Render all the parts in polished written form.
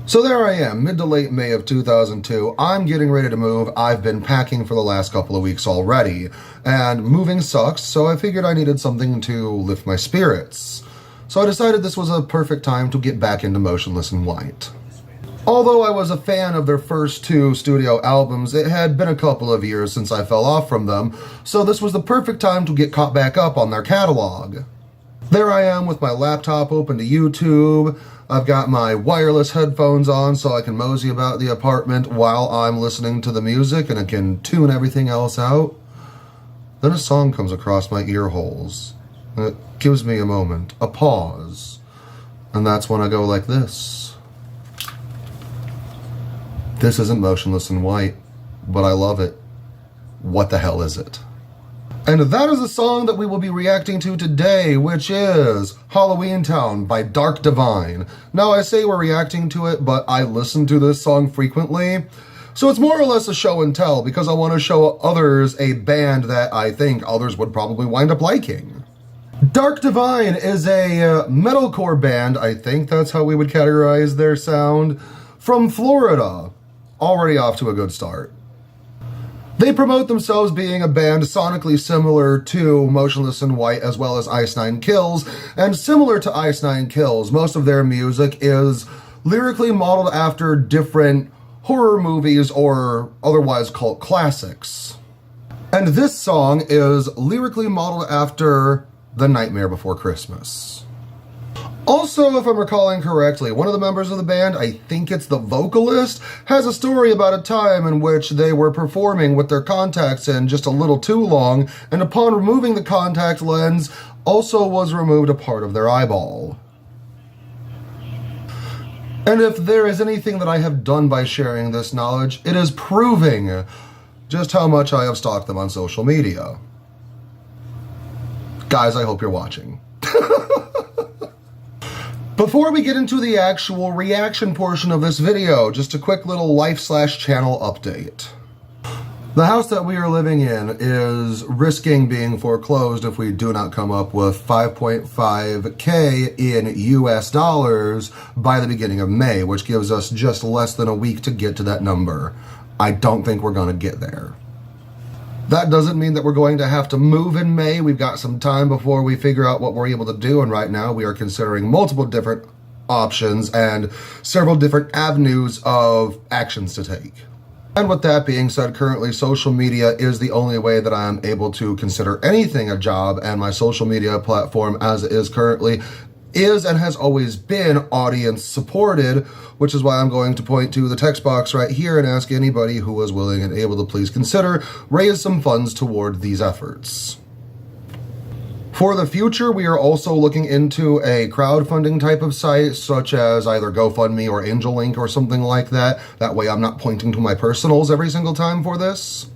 So there I am, mid to late May of 2002. I'm getting ready to move. I've been packing for the last couple of weeks already, and moving sucks, so I figured I needed something to lift my spirits. So I decided this was a perfect time to get back into Motionless in White. Although I was a fan of their first two studio albums, it had been a couple of years since I fell off from them, so this was the perfect time to get caught back up on their catalog. There I am with my laptop open to YouTube. I've got my wireless headphones on so I can mosey about the apartment while I'm listening to the music and I can tune everything else out. Then a song comes across my ear holes. It gives me a moment, a pause. And that's when I go like this. This isn't Motionless in White, but I love it. What the hell is it? And that is the song that we will be reacting to today, which is Halloweentown by Dark Divine. Now, I say we're reacting to it, but I listen to this song frequently, so it's more or less a show and tell, because I want to show others a band that I think others would probably wind up liking. Dark Divine is a metalcore band, I think that's how we would categorize their sound, from Florida. Already off to a good start. They promote themselves being a band sonically similar to Motionless in White as well as Ice Nine Kills, and similar to Ice Nine Kills, most of their music is lyrically modeled after different horror movies or otherwise cult classics. And this song is lyrically modeled after The Nightmare Before Christmas. Also, if I'm recalling correctly, one of the members of the band, I think it's the vocalist, has a story about a time in which they were performing with their contacts in just a little too long, and upon removing the contact lens, also was removed a part of their eyeball. And if there is anything that I have done by sharing this knowledge, it is proving just how much I have stalked them on social media. Guys, I hope you're watching. Before we get into the actual reaction portion of this video, just a quick little life/channel update. The house that we are living in is risking being foreclosed if we do not come up with $5.5K in US dollars by the beginning of May, which gives us just less than a week to get to that number. I don't think we're gonna get there. That doesn't mean that we're going to have to move in May. We've got some time before we figure out what we're able to do, and right now we are considering multiple different options and several different avenues of actions to take. And with that being said, currently social media is the only way that I'm able to consider anything a job, and my social media platform as it is currently is and has always been audience supported, which is why I'm going to point to the text box right here and ask anybody who is willing and able to please consider raise some funds toward these efforts. For the future, we are also looking into a crowdfunding type of site, such as either GoFundMe or AngelLink or something like that. That way I'm not pointing to my personals every single time for this.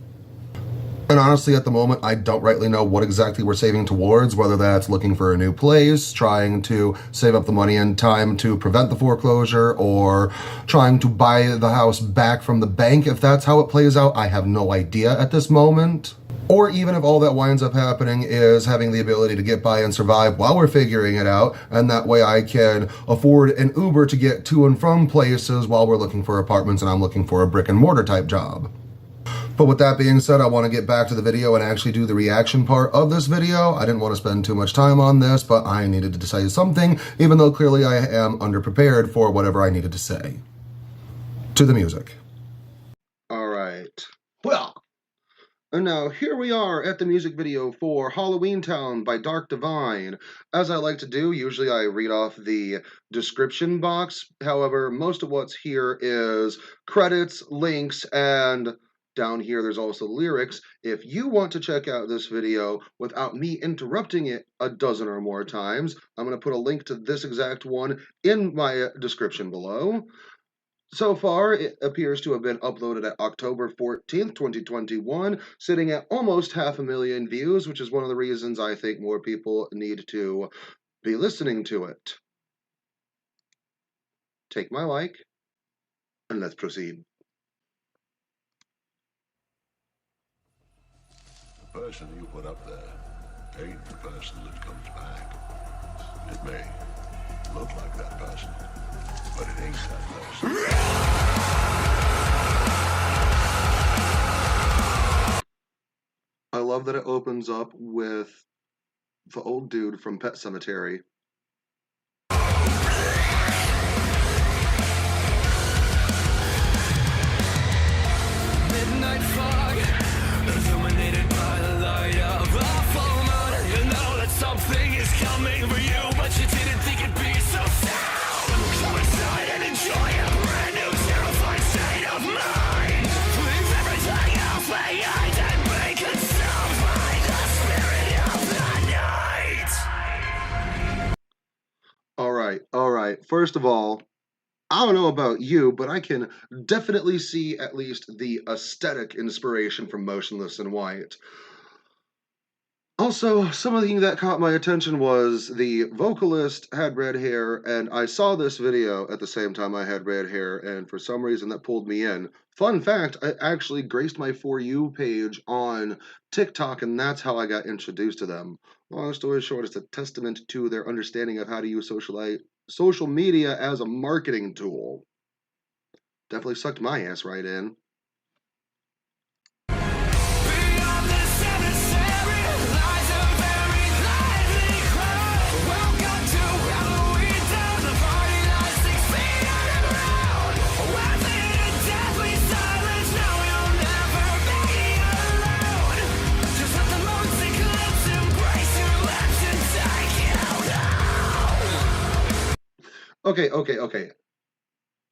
And honestly, at the moment, I don't rightly know what exactly we're saving towards, whether that's looking for a new place, trying to save up the money and time to prevent the foreclosure, or trying to buy the house back from the bank. If that's how it plays out, I have no idea at this moment. Or even if all that winds up happening is having the ability to get by and survive while we're figuring it out, and that way I can afford an Uber to get to and from places while we're looking for apartments and I'm looking for a brick and mortar type job. But with that being said, I want to get back to the video and actually do the reaction part of this video. I didn't want to spend too much time on this, but I needed to say something, even though clearly I am underprepared for whatever I needed to say. To the music. All right. Well, and now here we are at the music video for Halloweentown by Dark Divine. As I like to do, usually I read off the description box. However, most of what's here is credits, links, and down here, there's also lyrics. If you want to check out this video without me interrupting it a dozen or more times, I'm going to put a link to this exact one in my description below. So far, it appears to have been uploaded at October 14th, 2021, sitting at almost 500,000 views, which is one of the reasons I think more people need to be listening to it. Take my like, and let's proceed. The person you put up there ain't the person that comes back. It may look like that person, but it ain't that person. I love that it opens up with the old dude from Pet Sematary. Midnight fog, illuminated by the light of a full moon. You know that something is coming for you, but you didn't think it'd be so soon. Come inside and enjoy a brand new terrifying state of mind. Leave everything else behind and be consumed by the spirit of the night. All right. First of all, I don't know about you, but I can definitely see at least the aesthetic inspiration from Motionless in White. Also, something that caught my attention was the vocalist had red hair, and I saw this video at the same time I had red hair, and for some reason that pulled me in. Fun fact, I actually graced my For You page on TikTok, and that's how I got introduced to them. Long story short, it's a testament to their understanding of how to use social media as a marketing tool. Definitely sucked my ass right in. Beyond the cemetery lies a very lively crowd. Welcome to Halloweentown, the party lies 6 feet underground. Within a deathly silence, no, you'll never be alone. Just let the moon's eclipse embrace your lips and take you home. Okay.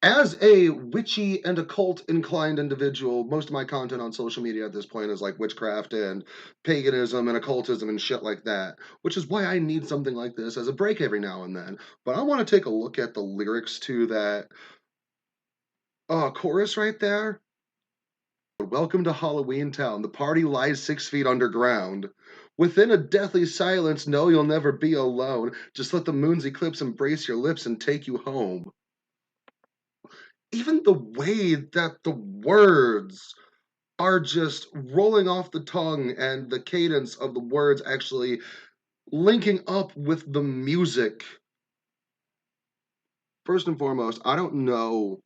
As a witchy and occult inclined individual, most of my content on social media at this point is like witchcraft and paganism and occultism and shit like that, which is why I need something like this as a break every now and then. But I want to take a look at the lyrics to that chorus right there. Welcome to Halloweentown. The party lies 6 feet underground. Within a deathly silence, no, you'll never be alone. Just let the moon's eclipse embrace your lips and take you home. Even the way that the words are just rolling off the tongue and the cadence of the words actually linking up with the music. First and foremost, I don't know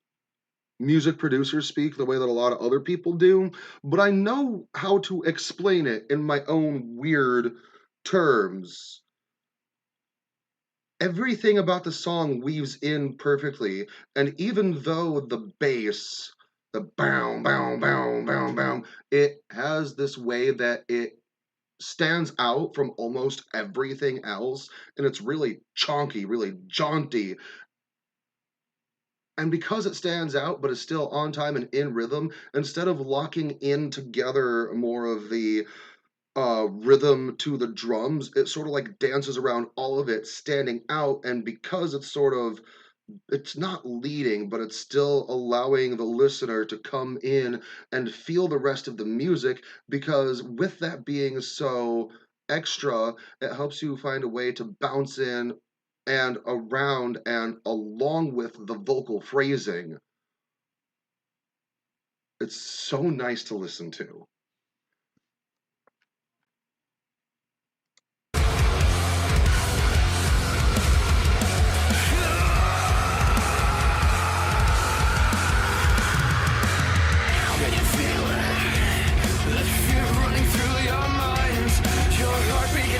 music producers speak the way that a lot of other people do, but I know how to explain it in my own weird terms. Everything about the song weaves in perfectly, and even though the bass, the bow, bow, bow, bow, bow, it has this way that it stands out from almost everything else, and it's really chonky, really jaunty. And because it stands out, but is still on time and in rhythm, instead of locking in together more of the rhythm to the drums, it sort of like dances around all of it, standing out. And because it's not leading, but it's still allowing the listener to come in and feel the rest of the music, because with that being so extra, it helps you find a way to bounce in and around and along with the vocal phrasing. It's so nice to listen to.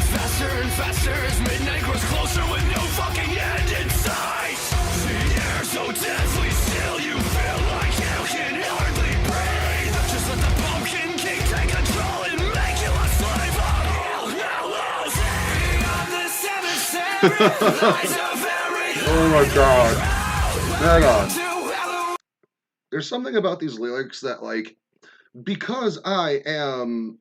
Faster and faster as midnight grows closer with no fucking end in sight. The air's so deathly still, you feel like you can hardly breathe. Just let the pumpkin king take control and make you a slave of all hallows. Beyond the cemetery lies a very Oh my god. Hang on. There's something about these lyrics that, like, because I am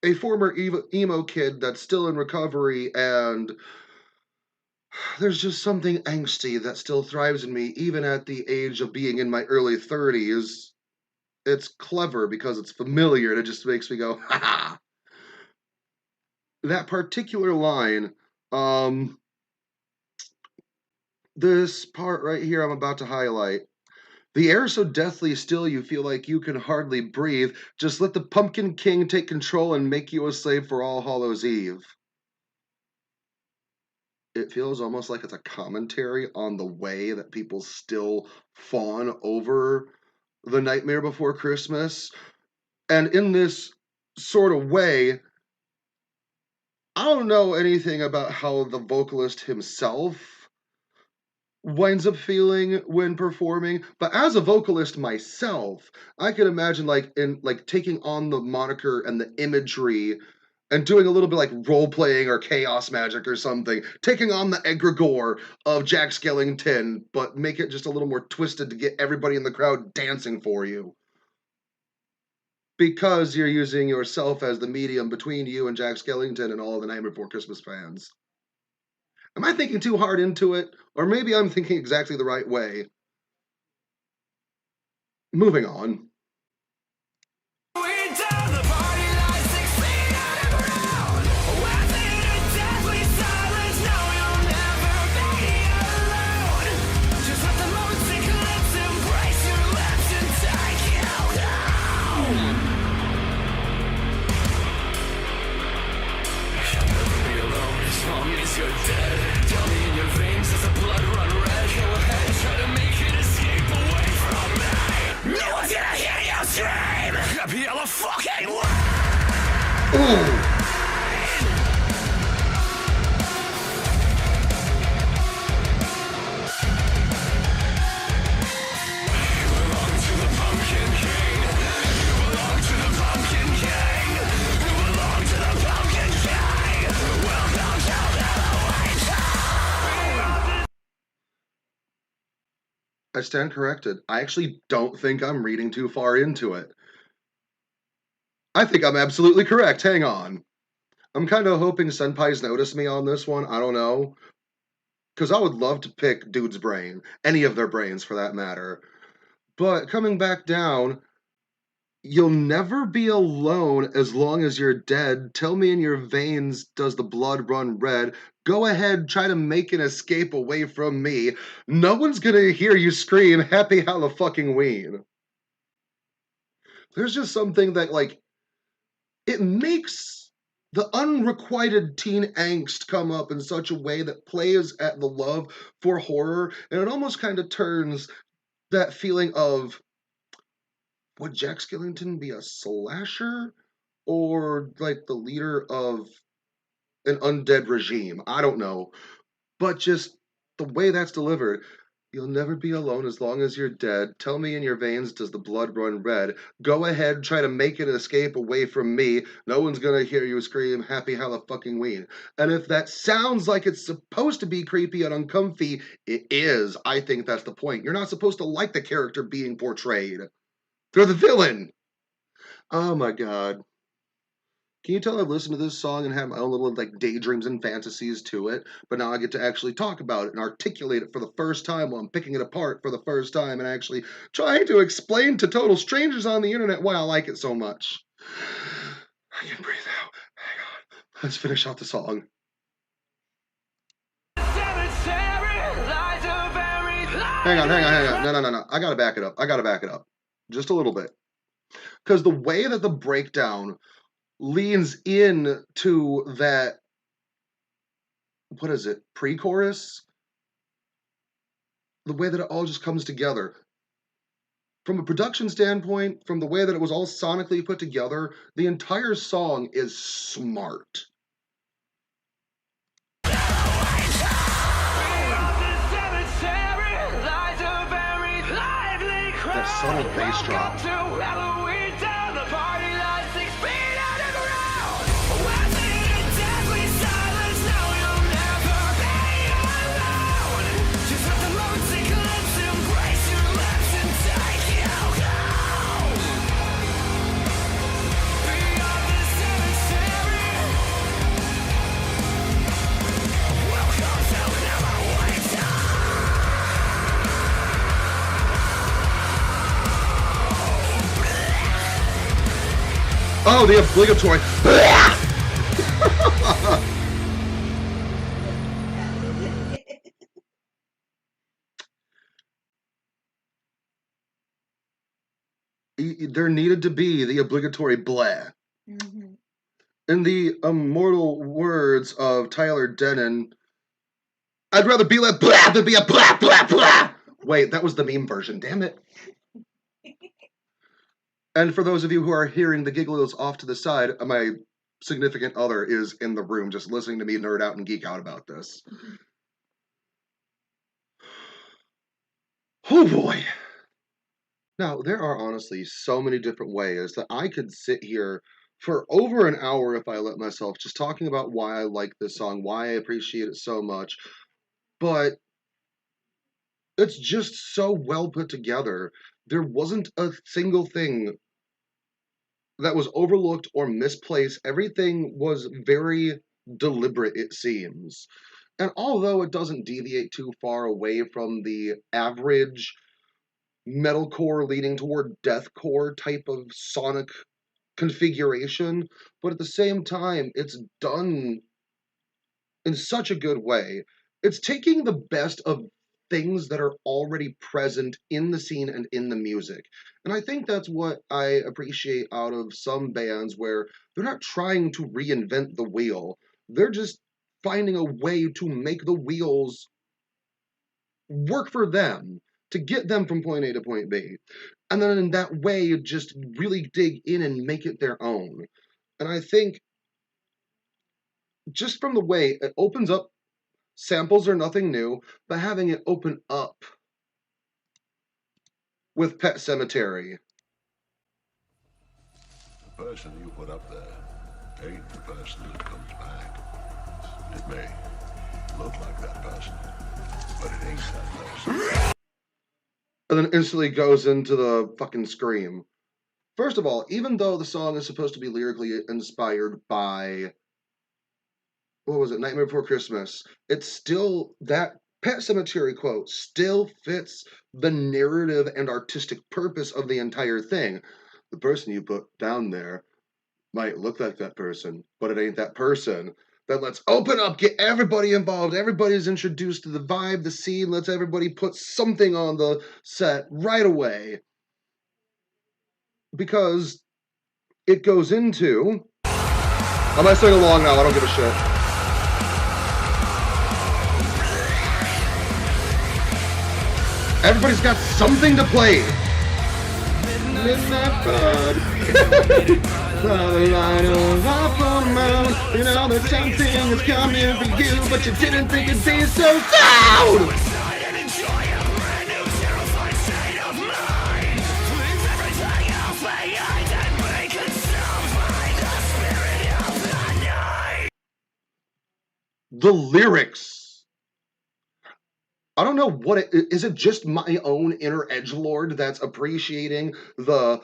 a former emo kid that's still in recovery, and there's just something angsty that still thrives in me, even at the age of being in my early 30s. It's clever because it's familiar, and it just makes me go, ha ha. That particular line, this part right here I'm about to highlight. The air so deathly still you feel like you can hardly breathe. Just let the Pumpkin King take control and make you a slave for All Hallows Eve. it feels almost like it's a commentary on the way that people still fawn over The Nightmare Before Christmas. And in this sort of way, I don't know anything about how the vocalist himself winds up feeling when performing, but as a vocalist myself, I can imagine like taking on the moniker and the imagery and doing a little bit like role playing or chaos magic or something, taking on the egregore of Jack Skellington, but make it just a little more twisted to get everybody in the crowd dancing for you. Because you're using yourself as the medium between you and Jack Skellington and all of the Nightmare Before Christmas fans. Am I thinking too hard into it? Or maybe I'm thinking exactly the right way. Moving on. You're dead. Tell me in your veins does the blood run red. Go ahead, try to make it escape away from me. No one's gonna hear you scream. Happy all the fucking way. I stand corrected. I actually don't think I'm reading too far into it. I think I'm absolutely correct. Hang on. I'm kind of hoping Senpai's noticed me on this one. I don't know. Because I would love to pick Dude's brain. Any of their brains, for that matter. But coming back down, you'll never be alone as long as you're dead. Tell me in your veins, does the blood run red? Go ahead, try to make an escape away from me. No one's gonna hear you scream, Happy Halloween. There's just something that, like, it makes the unrequited teen angst come up in such a way that plays at the love for horror, and it almost kind of turns that feeling of, would Jack Skellington be a slasher or like the leader of an undead regime? I don't know. But just the way that's delivered, you'll never be alone as long as you're dead. Tell me in your veins, does the blood run red? Go ahead, try to make an escape away from me. No one's gonna hear you scream, Happy Halloween. And if that sounds like it's supposed to be creepy and uncomfy, it is. I think that's the point. You're not supposed to like the character being portrayed. They're the villain. Oh my god. Can you tell I've listened to this song and had my own little like daydreams and fantasies to it, but now I get to actually talk about it and articulate it for the first time while I'm picking it apart for the first time and actually trying to explain to total strangers on the internet why I like it so much. I can breathe out. Hang on. Let's finish out the song. Hang on. No. I gotta back it up. Just a little bit. Because the way that the breakdown leans in to that, what is it, pre-chorus? The way that it all just comes together. From a production standpoint, from the way that it was all sonically put together, the entire song is smart. That subtle bass drop. Oh, the obligatory. There needed to be the obligatory blah. Mm-hmm. In the immortal words of Tyler Denon, I'd rather be like blah than be a blah, blah, blah. Wait, that was the meme version. Damn it. And for those of you who are hearing the giggles off to the side, my significant other is in the room just listening to me nerd out and geek out about this. Oh boy. Now, there are honestly so many different ways that I could sit here for over an hour if I let myself, just talking about why I like this song, why I appreciate it so much. But it's just so well put together. There wasn't a single thing that was overlooked or misplaced. Everything was very deliberate, it seems. And although it doesn't deviate too far away from the average metalcore leading toward deathcore type of sonic configuration, but at the same time, it's done in such a good way. It's taking the best of things that are already present in the scene and in the music. And I think that's what I appreciate out of some bands where they're not trying to reinvent the wheel. They're just finding a way to make the wheels work for them, to get them from point A to point B. And then in that way, just really dig in and make it their own. And I think just from the way it opens up, samples are nothing new, but having it open up with Pet Cemetery. The person you put up there ain't the person that comes back. It may look like that person, but it ain't that person. And then instantly goes into the fucking scream. First of all, even though the song is supposed to be lyrically inspired by, what was it, Nightmare Before Christmas, it's still, that Pet Cemetery quote still fits the narrative and artistic purpose of the entire thing. The person you put down there might look like that person, but it ain't that person. Then let's open up, get everybody involved. Everybody's introduced to the vibe, the scene. Let's everybody put something on the set right away. Because it goes into... I might sing along now, I don't give a shit. Everybody's got something to play. Midnight bud. The light of a full moon. You know there's something that's coming for you, but you didn't think it'd be so loud. The lyrics. I don't know what it is. It just my own inner edgelord that's appreciating the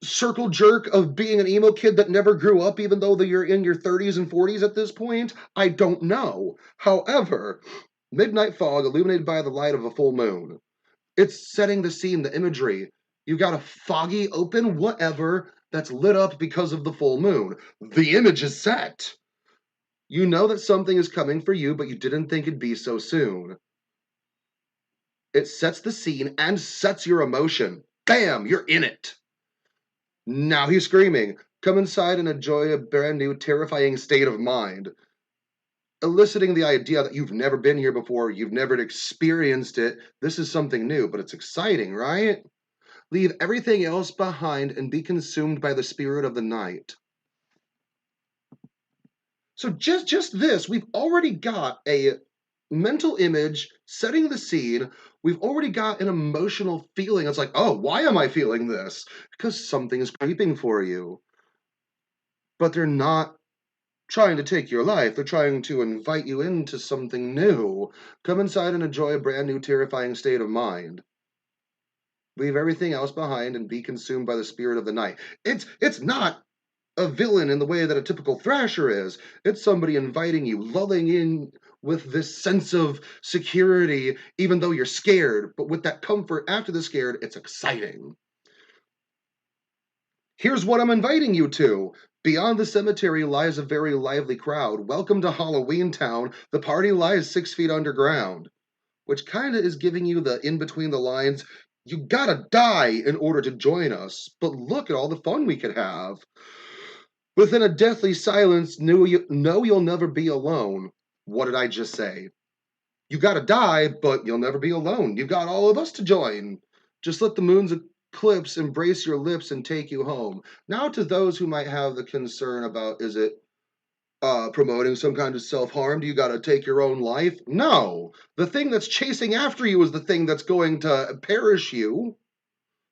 circle jerk of being an emo kid that never grew up, even though you're in your 30s and 40s at this point? I don't know. However, Midnight Fog, illuminated by the light of a full moon. It's setting the scene, the imagery. You got a foggy, open whatever that's lit up because of the full moon. The image is set. You know that something is coming for you, but you didn't think it'd be so soon. It sets the scene and sets your emotion. Bam! You're in it. Now he's screaming. Come inside and enjoy a brand new, terrifying state of mind. Eliciting the idea that you've never been here before, you've never experienced it. This is something new, but it's exciting, right? Leave everything else behind and be consumed by the spirit of the night. So just this, we've already got a mental image setting the scene. We've already got an emotional feeling. It's like, oh, why am I feeling this? Because something is creeping for you. But they're not trying to take your life. They're trying to invite you into something new. Come inside and enjoy a brand new, terrifying state of mind. Leave everything else behind and be consumed by the spirit of the night. It's not a villain in the way that a typical thrasher is. It's somebody inviting you, lulling in with this sense of security, even though you're scared. But with that comfort after the scared, it's exciting. Here's what I'm inviting you to. Beyond the cemetery lies a very lively crowd. Welcome to Halloweentown. The party lies 6 feet underground. Which kind of is giving you the in between the lines, you gotta die in order to join us. But look at all the fun we could have. Within a deathly silence, know you'll never be alone. What did I just say? You gotta die, but you'll never be alone. You've got all of us to join. Just let the moon's eclipse embrace your lips and take you home. Now, to those who might have the concern about, is it promoting some kind of self-harm? Do you gotta take your own life? No. The thing that's chasing after you is the thing that's going to perish you.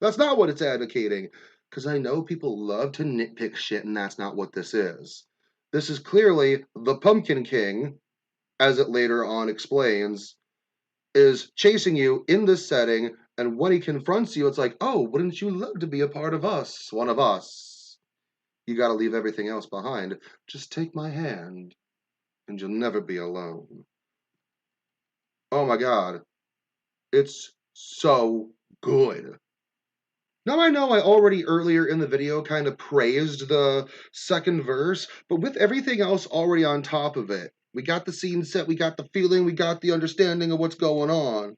That's not what it's advocating. Because I know people love to nitpick shit, and that's not what this is. This is clearly the Pumpkin King, as it later on explains, is chasing you in this setting, and when he confronts you, it's like, oh, wouldn't you love to be a part of us, one of us? You gotta leave everything else behind. Just take my hand, and you'll never be alone. Oh my god. It's so good. Now, I know I already earlier in the video kind of praised the second verse, but with everything else already on top of it, we got the scene set, we got the feeling, we got the understanding of what's going on.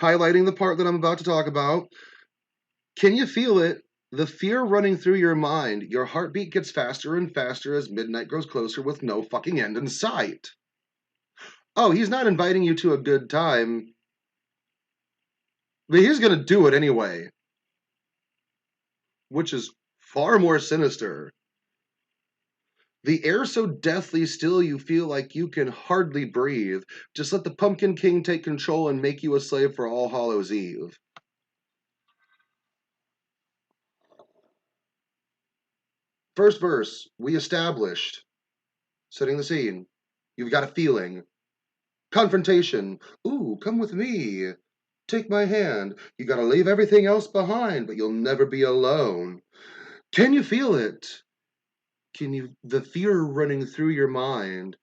Highlighting the part that I'm about to talk about. Can you feel it? The fear running through your mind. Your heartbeat gets faster and faster as midnight grows closer with no fucking end in sight. Oh, he's not inviting you to a good time, but he's gonna do it anyway. Which is far more sinister. The air so deathly still you feel like you can hardly breathe. Just let the Pumpkin King take control and make you a slave for All Hallows Eve. First verse, we established. Setting the scene. You've got a feeling. Confrontation. Ooh, come with me. Take my hand. You gotta leave everything else behind, but you'll never be alone. Can you feel it? The fear running through your mind.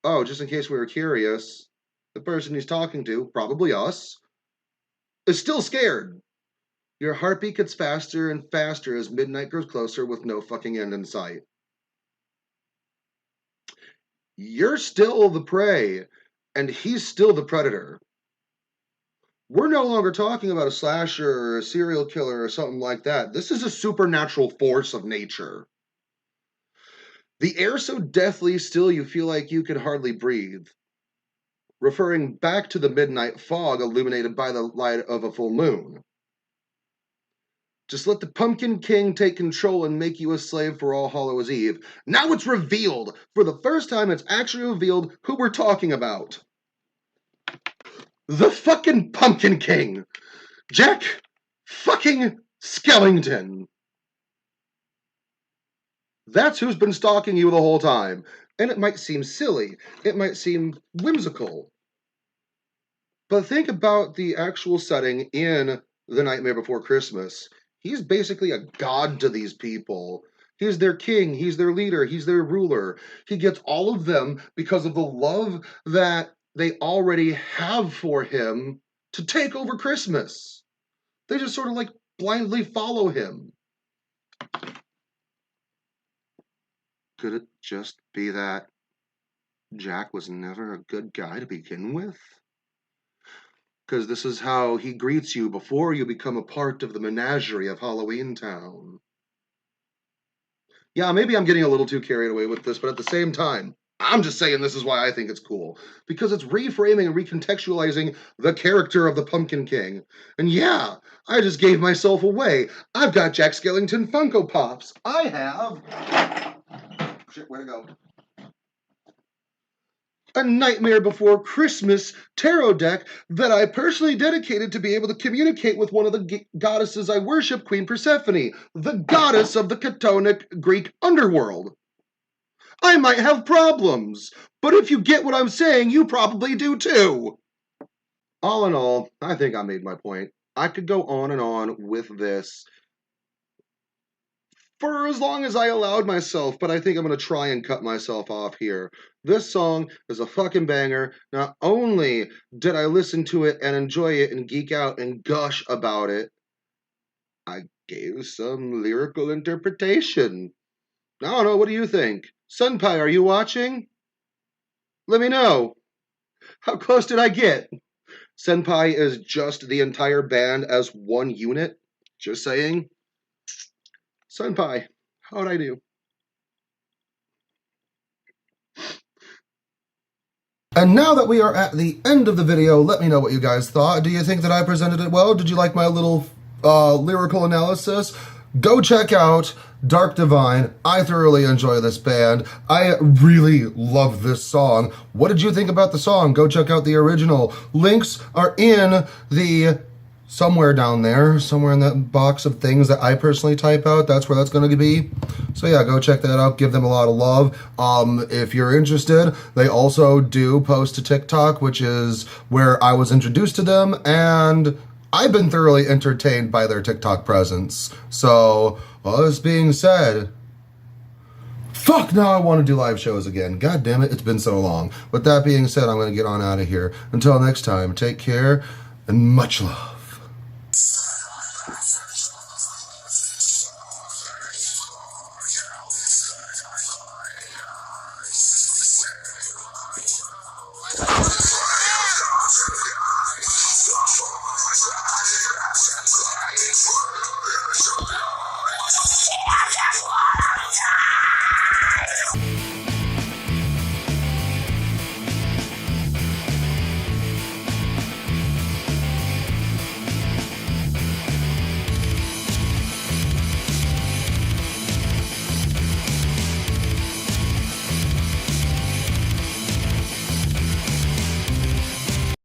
Oh, just in case we were curious, the person he's talking to, probably us, is still scared. Your heartbeat gets faster and faster as midnight grows closer with no fucking end in sight. You're still the prey, and he's still the predator. We're no longer talking about a slasher or a serial killer or something like that. This is a supernatural force of nature. The air so deathly still you feel like you can hardly breathe. Referring back to the midnight fog illuminated by the light of a full moon. Just let the Pumpkin King take control and make you a slave for All Hallows Eve. Now it's revealed. For the first time, it's actually revealed who we're talking about. The fucking Pumpkin King. Jack fucking Skellington. That's who's been stalking you the whole time. And it might seem silly. It might seem whimsical. But think about the actual setting in The Nightmare Before Christmas. He's basically a god to these people. He's their king, he's their leader, he's their ruler. He gets all of them because of the love that they already have for him to take over Christmas. They just sort of like blindly follow him. Could it just be that Jack was never a good guy to begin with? Because this is how he greets you before you become a part of the menagerie of Halloweentown. Yeah, maybe I'm getting a little too carried away with this, but at the same time, I'm just saying this is why I think it's cool. Because it's reframing and recontextualizing the character of the Pumpkin King. And yeah, I just gave myself away. I've got Jack Skellington Funko Pops. I have... Shit, where'd it go? A Nightmare Before Christmas tarot deck that I personally dedicated to be able to communicate with one of the goddesses I worship, Queen Persephone, the goddess of the Chthonic Greek underworld. I might have problems, but if you get what I'm saying, you probably do too. All in all, I think I made my point. I could go on and on with this for as long as I allowed myself, but I think I'm going to try and cut myself off here. This song is a fucking banger. Not only did I listen to it and enjoy it and geek out and gush about it, I gave some lyrical interpretation. I don't know, what do you think? Senpai, are you watching? Let me know. How close did I get? Senpai is just the entire band as one unit. Just saying. Senpai, how'd I do? And now that we are at the end of the video, let me know what you guys thought. Do you think that I presented it well? Did you like my little lyrical analysis? Go check out Dark Divine. I thoroughly enjoy this band. I really love this song. What did you think about the song? Go check out the original. Links are in the somewhere down there, somewhere in that box of things that I personally type out. That's where that's going to be. So yeah, go check that out. Give them a lot of love. If you're interested, they also do post to TikTok, which is where I was introduced to them, and I've been thoroughly entertained by their TikTok presence. So, all this being said, fuck, now I want to do live shows again. God damn it, it's been so long. With that being said, I'm going to get on out of here. Until next time, take care and much love.